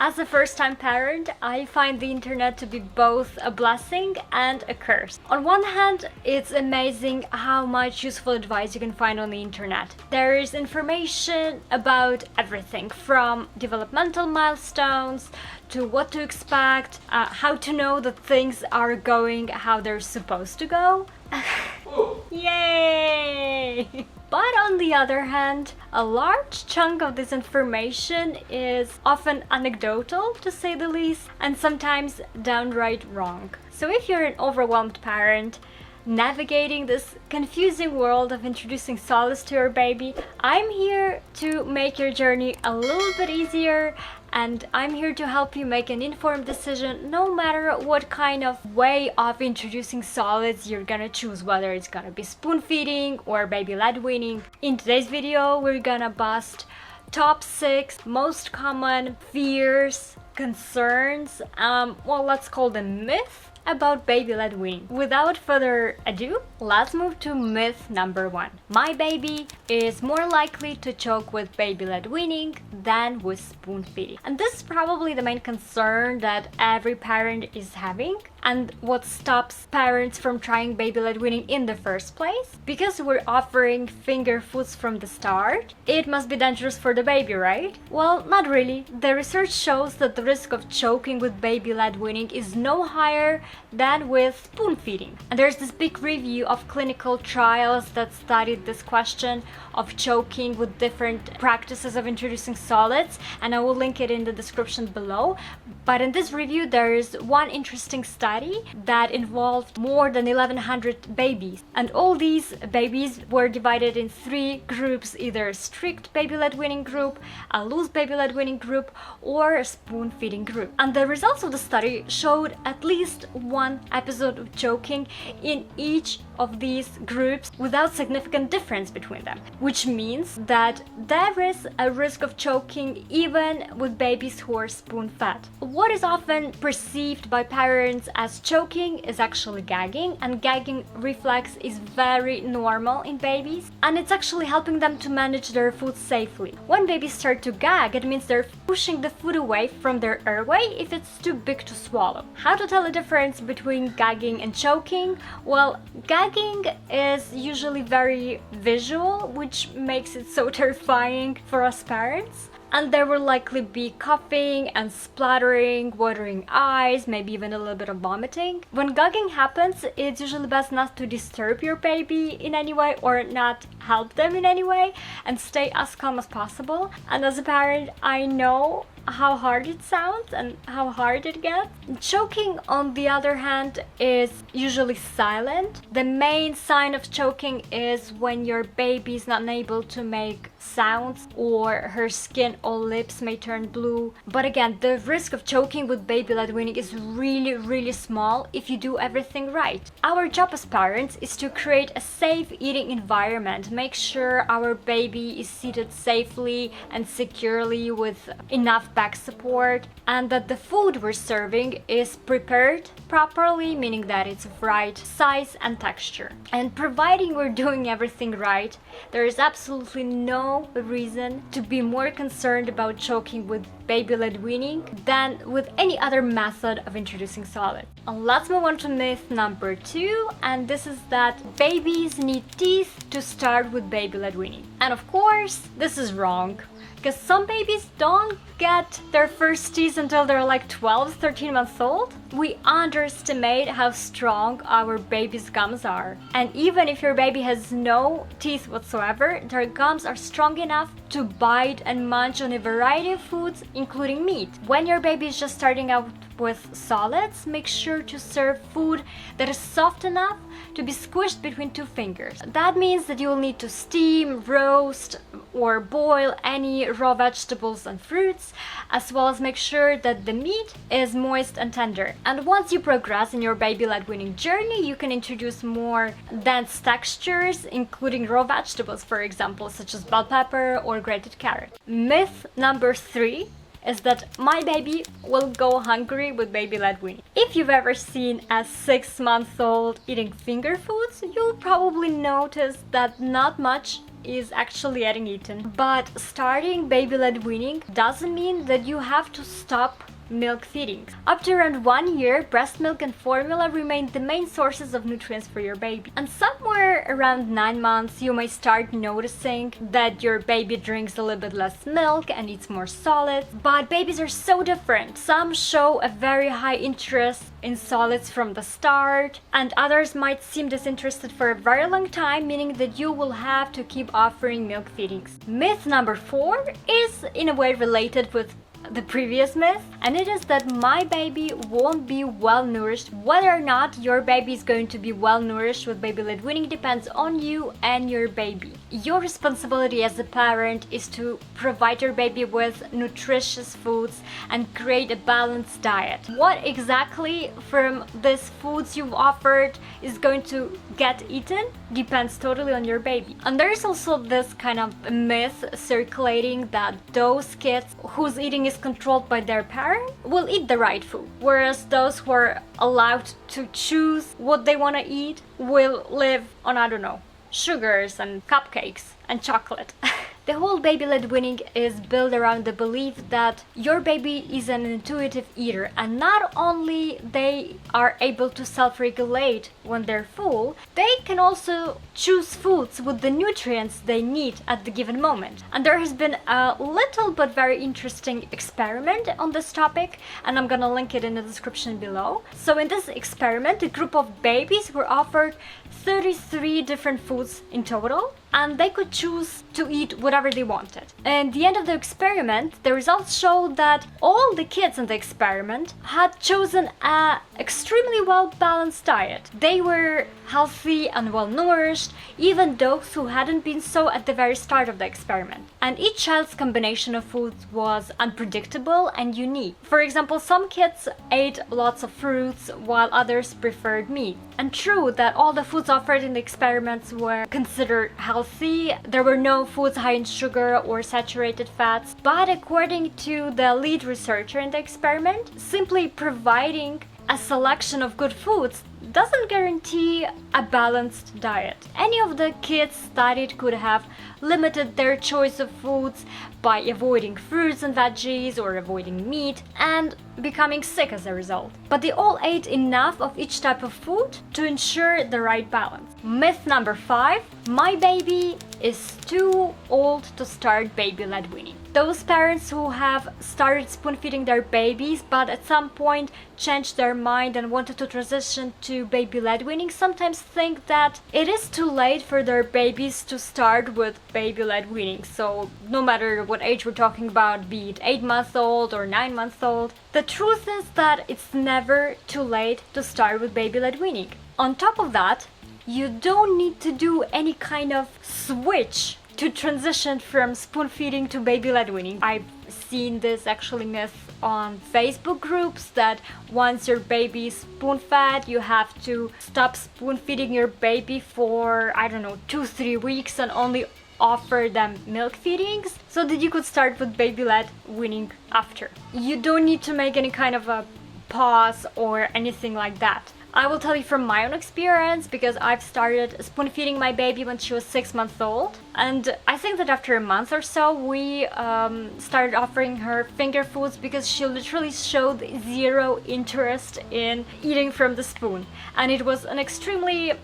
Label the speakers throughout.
Speaker 1: As a first-time parent, I find the internet to be both a blessing and a curse. On one hand, it's amazing how much useful advice you can find on the internet. There is information about everything from developmental milestones to what to expect, how to know that things are going how they're supposed to go. Yay! But on the other hand, a large chunk of this information is often anecdotal, to say the least, and sometimes downright wrong. So if you're an overwhelmed parent, navigating this confusing world of introducing solids to your baby, I'm here to make your journey a little bit easier, and I'm here to help you make an informed decision no matter what kind of way of introducing solids you're gonna choose, whether it's gonna be spoon feeding or baby-led weaning. In today's video, we're gonna bust top 6 most common fears, concerns, well, let's call them myths about baby-led weaning. Without further ado, let's move to myth number 1. My baby is more likely to choke with baby-led weaning than with spoon feeding. And this is probably the main concern that every parent is having, and what stops parents from trying baby-led weaning in the first place. Because we're offering finger foods from the start, it must be dangerous for the baby, right? Well, not really. The research shows that the risk of choking with baby-led weaning is no higher than with spoon feeding. And there's this big review of clinical trials that studied this question of choking with different practices of introducing solids, and I will link it in the description below. But in this review, there is one interesting study that involved more than 1,100 babies, and all these babies were divided in 3 groups, either a strict baby-led weaning group, a loose baby-led weaning group, or a spoon feeding group. And the results of the study showed at least one episode of choking in each of these groups without significant difference between them, which means that there is a risk of choking even with babies who are spoon-fed. What is often perceived by parents as choking is actually gagging, and gagging reflex is very normal in babies, and it's actually helping them to manage their food safely. When babies start to gag, it means they're pushing the food away from their airway if it's too big to swallow. How to tell the difference between gagging and choking? Well, gagging is usually very visual, which makes it so terrifying for us parents. And there will likely be coughing and splattering, watering eyes, maybe even a little bit of vomiting. When gagging happens, it's usually best not to disturb your baby in any way or not help them in any way, and stay as calm as possible. And as a parent, I know how hard it sounds and how hard it gets. Choking, on the other hand, is usually silent. The main sign of choking is when your baby is not able to make sounds or her skin or lips may turn blue. But again, the risk of choking with baby-led weaning is really small if you do everything right. Our job as parents is to create a safe eating environment, make sure our baby is seated safely and securely with enough back support, and that the food we're serving is prepared properly, meaning that it's of right size and texture. And providing we're doing everything right, there is absolutely no reason to be more concerned about choking with baby-led weaning than with any other method of introducing solid. And let's move on to myth number 2, and this is that babies need teeth to start with baby-led weaning. And of course, this is wrong, because some babies don't get their first teeth until they're like 12, 13 months old. We underestimate how strong our baby's gums are. And even if your baby has no teeth whatsoever, their gums are strong enough to bite and munch on a variety of foods, including meat. When your baby is just starting out with solids, make sure to serve food that is soft enough to be squished between 2 fingers. That means that you'll need to steam, roast, or boil any raw vegetables and fruits, as well as make sure that the meat is moist and tender. And once you progress in your baby-led weaning journey, you can introduce more dense textures, including raw vegetables, for example, such as bell pepper or grated carrot. Myth number 3 is that my baby will go hungry with baby-led weaning. If you've ever seen a 6-month-old eating finger foods, you'll probably notice that not much is actually getting eaten. But starting baby-led weaning doesn't mean that you have to stop milk feeding. Up to around 1 year, breast milk and formula remain the main sources of nutrients for your baby. And somewhere around 9 months, you may start noticing that your baby drinks a little bit less milk and eats more solids. But babies are so different. Some show a very high interest in solids from the start, and others might seem disinterested for a very long time, meaning that you will have to keep offering milk feedings. Myth number 4 is in a way related with the previous myth, and it is that my baby won't be well nourished. Whether or not your baby is going to be well nourished with baby-led weaning depends on you and your baby. Your responsibility as a parent is to provide your baby with nutritious foods and create a balanced diet. What exactly from these foods you've offered is going to get eaten depends totally on your baby. And there's also this kind of myth circulating that those kids whose eating is controlled by their parent will eat the right food, whereas those who are allowed to choose what they want to eat will live on, I don't know, sugars and cupcakes and chocolate. The whole baby-led weaning is built around the belief that your baby is an intuitive eater, and not only they are able to self-regulate when they're full, they can also choose foods with the nutrients they need at the given moment. And there has been a little but very interesting experiment on this topic, and I'm gonna link it in the description below. So in this experiment, a group of babies were offered 33 different foods in total, and they could choose to eat whatever they wanted. And at the end of the experiment, the results showed that all the kids in the experiment had chosen an extremely well-balanced diet. They were healthy and well-nourished, even those who hadn't been so at the very start of the experiment. And each child's combination of foods was unpredictable and unique. For example, some kids ate lots of fruits while others preferred meat. And true that all the foods offered in the experiments were considered healthy. There were no foods high in sugar or saturated fats. But according to the lead researcher in the experiment, simply providing a selection of good foods doesn't guarantee a balanced diet. Any of the kids studied could have limited their choice of foods by avoiding fruits and veggies or avoiding meat and becoming sick as a result. But they all ate enough of each type of food to ensure the right balance. Myth number 5, my baby is too old to start baby-led weaning. Those parents who have started spoon feeding their babies but at some point changed their mind and wanted to transition to baby-led weaning sometimes think that it is too late for their babies to start with baby-led weaning. So no matter what age we're talking about, be it 8 months old or 9 months old, the truth is that it's never too late to start with baby-led weaning. On top of that, you don't need to do any kind of switch to transition from spoon feeding to baby-led weaning. I've seen this actually myth on Facebook groups that once your baby is spoon fed, you have to stop spoon feeding your baby for, I don't know, 2-3 weeks and only offer them milk feedings so that you could start with baby-led weaning after. You don't need to make any kind of a pause or anything like that. I will tell you from my own experience because I've started spoon feeding my baby when she was 6 months old, and I think that after a month or so we started offering her finger foods because she literally showed zero interest in eating from the spoon, and it was an extremely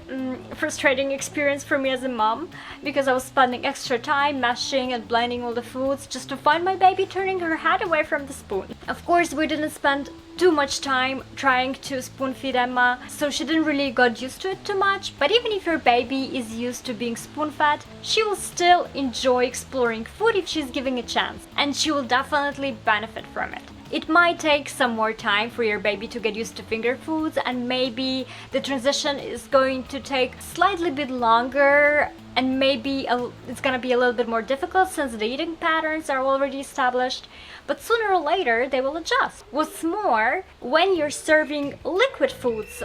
Speaker 1: frustrating experience for me as a mom because I was spending extra time mashing and blending all the foods just to find my baby turning her head away from the spoon. Of course, we didn't spend too much time trying to spoon feed Emma, so she didn't really got used to it too much. But even if your baby is used to being spoon fed, she will still enjoy exploring food if she's giving a chance, and she will definitely benefit from it. It might take some more time for your baby to get used to finger foods, and maybe the transition is going to take slightly bit longer and maybe it's gonna be a little bit more difficult since the eating patterns are already established, but sooner or later they will adjust. What's more, when you're serving liquid foods,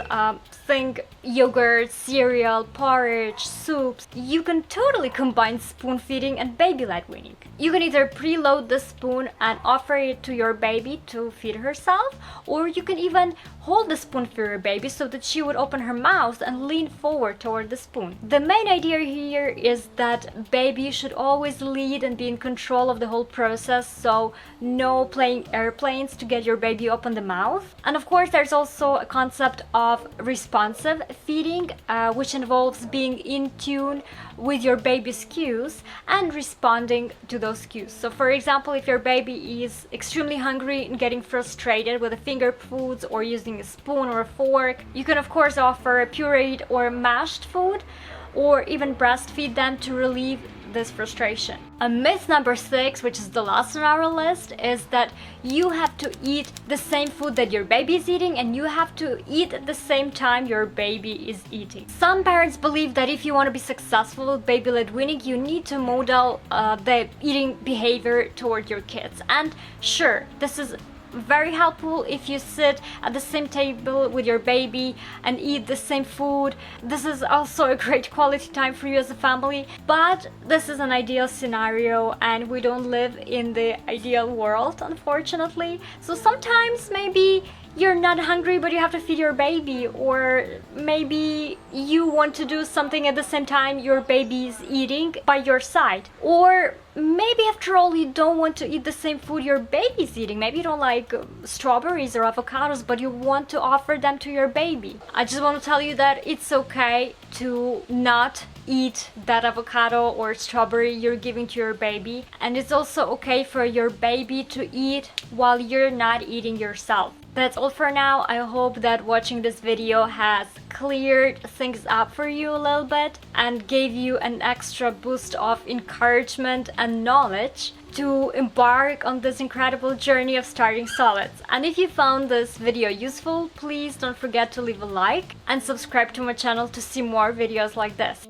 Speaker 1: think yogurt, cereal, porridge, soups, you can totally combine spoon feeding and baby-led weaning. You can either preload the spoon and offer it to your baby to feed herself, or you can even hold the spoon for your baby so that she would open her mouth and lean forward toward the spoon. The main idea here is that baby should always lead and be in control of the whole process, so no playing airplanes to get your baby open the mouth. And of course, there's also a concept of responsive feeding, which involves being in tune with your baby's cues and responding to those cues. So for example, if your baby is extremely hungry and getting frustrated with the finger foods or using a spoon or a fork, you can of course offer a pureed or mashed food, or even breastfeed them to relieve this frustration. A myth number 6, which is the last on our list, is that you have to eat the same food that your baby is eating, and you have to eat at the same time your baby is eating. Some parents believe that if you want to be successful with baby-led weaning, you need to model the eating behavior toward your kids. And sure, this is very helpful if you sit at the same table with your baby and eat the same food. This is also a great quality time for you as a family, but this is an ideal scenario and we don't live in the ideal world, unfortunately. So sometimes maybe you're not hungry but you have to feed your baby, or maybe you want to do something at the same time your baby's eating by your side, or maybe after all you don't want to eat the same food your baby's eating. Maybe you don't like strawberries or avocados, but you want to offer them to your baby. I just want to tell you that it's okay to not eat that avocado or strawberry you're giving to your baby, and it's also okay for your baby to eat while you're not eating yourself. That's all for now. I hope that watching this video has cleared things up for you a little bit and gave you an extra boost of encouragement and knowledge to embark on this incredible journey of starting solids. And if you found this video useful, please don't forget to leave a like and subscribe to my channel to see more videos like this.